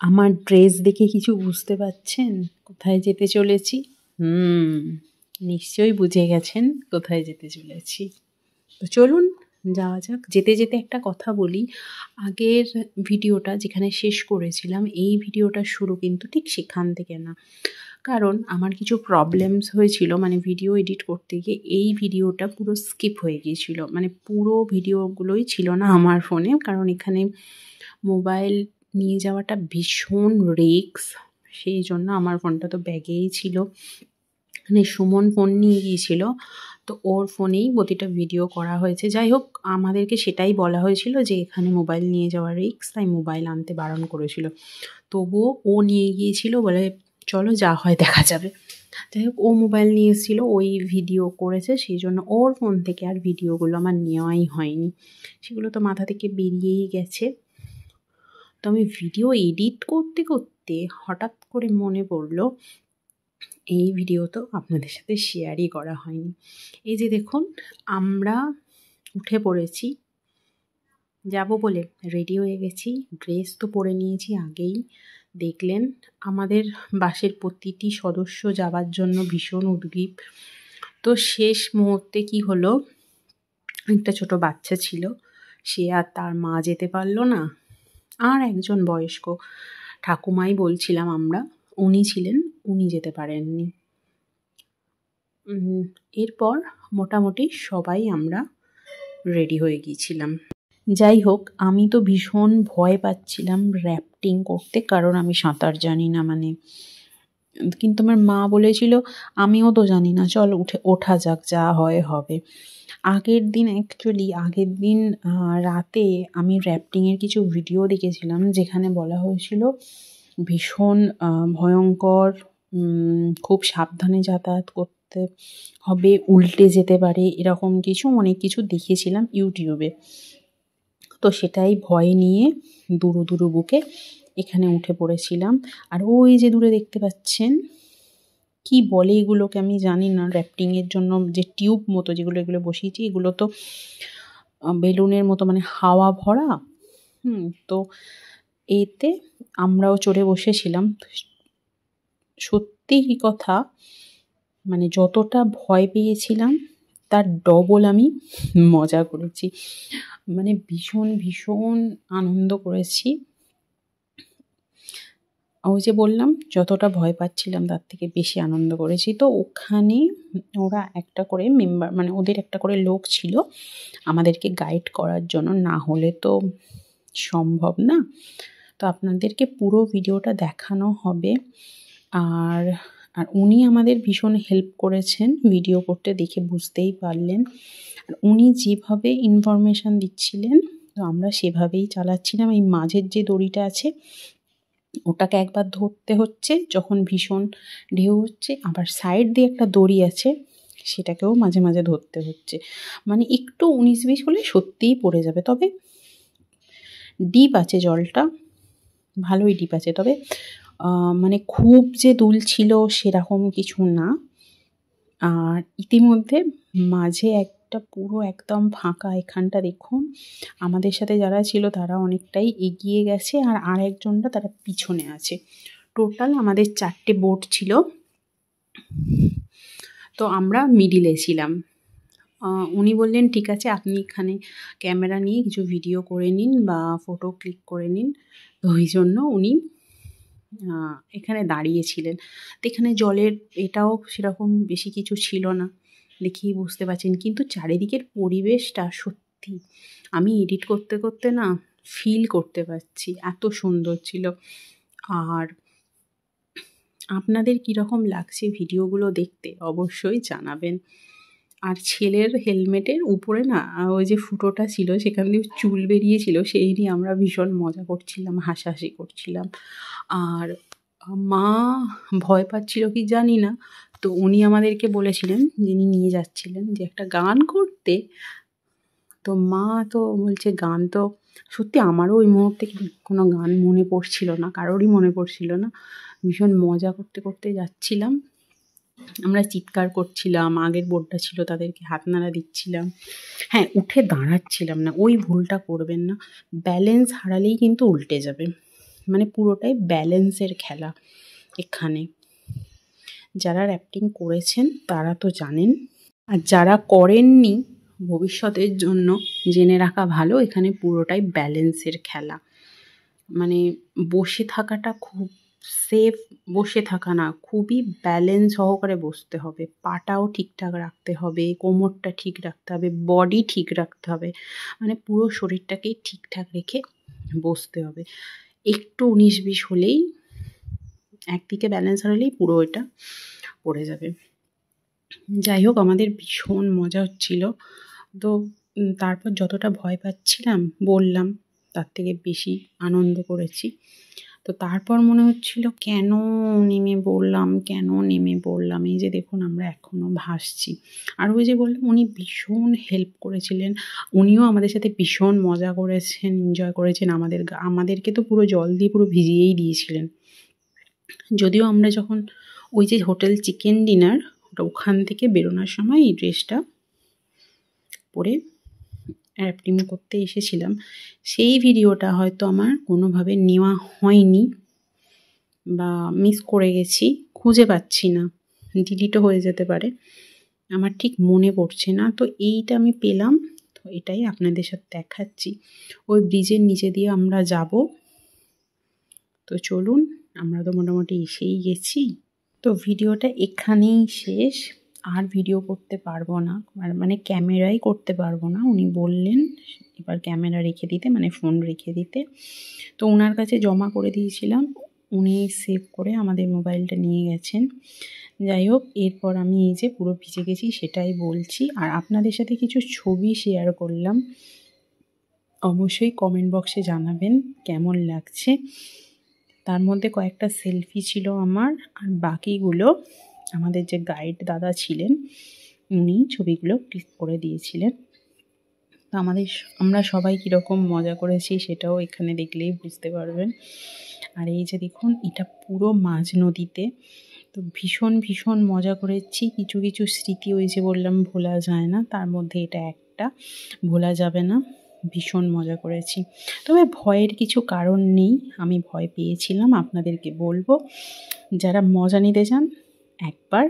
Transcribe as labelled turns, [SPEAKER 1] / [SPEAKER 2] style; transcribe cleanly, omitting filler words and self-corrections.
[SPEAKER 1] আমার ড্রেস দেখে কিছু বুঝতে পারছেন কোথায় যেতে চলেছি? নিশ্চয়ই বুঝে গেছেন কোথায় যেতে চলেছি। তো চলুন যাওয়া যাক। যেতে যেতে একটা কথা বলি, আগের ভিডিওটা যেখানে শেষ করেছিলাম এই ভিডিওটার শুরু কিন্তু ঠিক সেখান থেকে না। কারণ আমার কিছু প্রবলেমস হয়েছিল, মানে ভিডিও এডিট করতে গিয়ে এই ভিডিওটা পুরো স্কিপ হয়ে গিয়েছিল, মানে পুরো ভিডিওগুলোই ছিল না আমার ফোনে। কারণ এখানে মোবাইল নিয়ে যাওয়াটা ভীষণ রিস্ক, সেই জন্য আমার ফোনটা তো ব্যাগেই ছিল। মানে সুমন ফোন নিয়ে গিয়েছিল, তো ওর ফোনেই প্রতিটা ভিডিও করা হয়েছে। যাই হোক, আমাদেরকে সেটাই বলা হয়েছিল যে এখানে মোবাইল নিয়ে যাওয়া রিস্ক, তাই মোবাইল আনতে বারণ করেছিল। তবুও ও নিয়ে গিয়েছিল বলে চলো যা হয় দেখা যাবে। যাই হোক, ও মোবাইল নিয়ে এসেছিলো, ওই ভিডিও করেছে, সেই জন্য ওর ফোন থেকে আর ভিডিওগুলো আমার নেওয়াই হয়নি। সেগুলো তো মাথা থেকে বেরিয়েই গেছে। তো আমি ভিডিও এডিট করতে করতে হঠাৎ করে মনে পড়লো এই ভিডিও তো আপনাদের সাথে শেয়ারই করা হয়নি। এই যে দেখুন, আমরা উঠে পড়েছি, যাব বলে রেডি হয়ে গেছি। ড্রেস তো পরে নিয়েছি আগেই, দেখলেন। আমাদের বাসের প্রতিটি সদস্য যাবার জন্য ভীষণ উদগ্রীব। তো শেষ মুহূর্তে কি হলো, একটা ছোট বাচ্চা ছিল, সে আর তার মা যেতে পারলো না। আর একজন বয়স্ক ঠাকুমাই বলছিলাম আমরা, উনি ছিলেন, উনি যেতে পারেননি। এরপর মোটামুটি সবাই আমরা রেডি হয়ে গিয়েছিলাম। যাই হোক, আমি তো ভীষণ ভয় পাচ্ছিলাম র্যাফটিং করতে, কারণ আমি সাঁতার জানি না। কিন্তু আমার মা বলেছিল আমিও তো জানি না, চল ওঠা যাক, যা হয় হবে। আগের দিন রাতে আমি র্যাফটিংয়ের কিছু ভিডিও দেখেছিলাম, যেখানে বলা হয়েছিল ভীষণ ভয়ঙ্কর, খুব সাবধানে যাতায়াত করতে হবে, উল্টে যেতে পারে, এরকম অনেক কিছু দেখেছিলাম ইউটিউবে। তো সেটাই ভয় নিয়ে দুরু বুকে এখানে উঠে পড়েছিলাম। আর ওই যে দূরে দেখতে পাচ্ছেন, কি বলে এগুলোকে আমি জানি না, র্যাফটিংয়ের জন্য যে টিউব মতো এগুলো বসিয়েছি, এগুলো তো বেলুনের মতো, মানে হাওয়া ভরা। তো এতে আমরাও চড়ে বসেছিলাম। সত্যি কি কথা, মানে যতটা ভয় পেয়েছিলাম তার ডবল আমি মজা করেছি, মানে ভীষণ আনন্দ করেছি। ওই যে বললাম, যতটা ভয় পাচ্ছিলাম তার থেকে বেশি আনন্দ করেছি। তো ওখানে ওরা একটা করে মেম্বার, মানে ওদের একটা করে লোক ছিল আমাদেরকে গাইড করার জন্য, না হলে তো সম্ভব না। তো আপনাদেরকে পুরো ভিডিওটা দেখানো হবে। আর উনি আমাদের ভীষণ হেল্প করেছেন ভিডিও করতে, দেখে বুঝতেই পারলেন। আর উনি যেভাবে ইনফরমেশান দিচ্ছিলেন, তো আমরা সেভাবেই চালাচ্ছিলাম। এই মাঝের যে দড়িটা আছে ওটাকে একবার ধরতে হচ্ছে যখন ভীষণ ঢেউ হচ্ছে, আবার সাইড দিয়ে একটা দড়ি আছে সেটাকেও মাঝে মাঝে ধরতে হচ্ছে। মানে একটু 19-20 হলে সত্যিই পড়ে যাবে। তবে ডিপ আছে জলটা, ভালোই ডিপ আছে, তবে মানে খুব যে দুল ছিল সেরকম কিছু না। আর ইতিমধ্যে মাঝে একটা পুরো একদম ফাঁকা, এখানটা দেখুন আমাদের সাথে যারা ছিল তারা অনেকটাই এগিয়ে গেছে, আর আরেকজনটা তারা পিছনে আছে। টোটাল আমাদের 4টে বোট ছিল, তো আমরা মিডিলে ছিলাম। উনি বললেন ঠিক আছে, আপনি এখানে ক্যামেরা নিয়ে কিছু ভিডিও করে নিন বা ফটো ক্লিক করে নিন। তো ওই জন্য উনি এখানে দাঁড়িয়েছিলেন। তো এখানে জলের এটাও সেরকম বেশি কিছু ছিল না, দেখেই বুঝতে পারছেন। কিন্তু চারিদিকের পরিবেশটা সত্যি আমি এডিট করতে করতে না ফিল করতে পারছি, এত সুন্দর ছিল। আর আপনাদের কীরকম লাগছে ভিডিওগুলো দেখতে অবশ্যই জানাবেন। আর ছেলের হেলমেটের উপরে না ওই যে ফুটোটা ছিল, সেখান দিয়ে চুল বেরিয়েছিল, সেই নিয়ে আমরা ভীষণ মজা করছিলাম, হাসাহাসি করছিলাম। আর মা ভয় পাচ্ছিল কি জানি না, তো উনি আমাদেরকে বলেছিলেন, যিনি নিয়ে যাচ্ছিলেন, যে একটা গান করতে। তো মা তো বলছে গান, তো সত্যি আমারও ওই মুহূর্তে কোনো গান মনে পড়ছিল না, কারোরই মনে পড়ছিল না। ভীষণ মজা করতে করতে যাচ্ছিলাম, আমরা চিৎকার করছিলাম, আগের বোর্ডটা ছিল তাদেরকে হাত নাড়া দিচ্ছিলাম। হ্যাঁ, উঠে দাঁড়াচ্ছিলাম না, ওই ভুলটা করবেন না, ব্যালেন্স হারালেই কিন্তু উল্টে যাবে। মানে পুরোটাই ব্যালেন্সের খেলা এখানে। যারা র্যাফটিং করেছেন তারা তো জানেন, আর যারা করেননি ভবিষ্যতের জন্য জেনে রাখা ভালো, এখানে পুরোটাই ব্যালেন্সের খেলা। মানে বসে থাকাটা খুব সেফ, বসে থাকা না, খুবই ব্যালেন্স সহকারে বসতে হবে। পাটাও ঠিকঠাক রাখতে হবে, কোমরটা ঠিক রাখতে হবে, বডি ঠিক রাখতে হবে, মানে পুরো শরীরটাকেই ঠিকঠাক রেখে বসতে হবে। একটু 19-20 হলেই, একদিকে ব্যালেন্স হারালেই পুরো এটা পড়ে যাবে। যাই হোক, আমাদের ভীষণ মজা হচ্ছিল। তো তারপর যতটা ভয় পাচ্ছিলাম বললাম, তার থেকে বেশি আনন্দ করেছি। তো তারপর মনে হচ্ছিল কেন নেমে পড়লাম। এই যে দেখুন আমরা এখনও ভাসছি। আর ওই যে বললাম, উনি ভীষণ হেল্প করেছিলেন, উনিও আমাদের সাথে ভীষণ মজা করেছেন, এনজয় করেছেন। আমাদেরকে তো পুরো জল দিয়ে পুরো ভিজিয়েই দিয়েছিলেন। যদিও আমরা যখন ওই যে হোটেল চিকেন ডিনার, ওখান থেকে বেরোনোর সময় এই ড্রেসটা পরে র্যাফটিং করতে এসেছিলাম, সেই ভিডিওটা হয়তো আমার কোনোভাবে নেওয়া হয়নি বা মিস করে গেছি, খুঁজে পাচ্ছি না, ডিলিটও হয়ে যেতে পারে, আমার ঠিক মনে পড়ছে না। তো এইটা আমি পেলাম, তো এটাই আপনাদের সাথে দেখাচ্ছি। ওই ব্রিজের নিচে দিয়ে আমরা যাব। তো চলুন, আমরা তো মোটামুটি এসেই গেছি। তো ভিডিওটা এখানেই শেষ, আর ভিডিও করতে পারবো না, মানে ক্যামেরাই করতে পারবো না। উনি বললেন এবার ক্যামেরা রেখে দিতে, মানে ফোন রেখে দিতে। তো ওনার কাছে জমা করে দিয়েছিলাম, উনি সেভ করে আমাদের মোবাইলটা নিয়ে গেছেন। যাই হোক, এরপর আমি এই যে পুরো ভিজে গেছি সেটাই বলছি, আর আপনাদের সাথে কিছু ছবি শেয়ার করলাম। অবশ্যই কমেন্ট বক্সে জানাবেন কেমন লাগছে। তার মধ্যে কয়েকটা সেলফি ছিল আমার, আর বাকিগুলো আমাদের যে গাইড দাদা ছিলেন উনি ছবিগুলো ক্লিক করে দিয়েছিলেন। তো আমরা সবাই কীরকম মজা করেছি সেটাও এখানে দেখলেই বুঝতে পারবেন। আর এই যে দেখুন, এটা পুরো মাঝ নদীতে। তো ভীষণ মজা করেছি। কিছু কিছু স্মৃতি ওই যে বললাম ভোলা যায় না, তার মধ্যে এটা একটা ভোলা যাবে না। ভীষণ মজা করেছি, তবে ভয়ের কিছু কারণ নেই। আমি ভয় পেয়েছিলাম, আপনাদেরকে বলবো যারা মজা নিতে চান একবার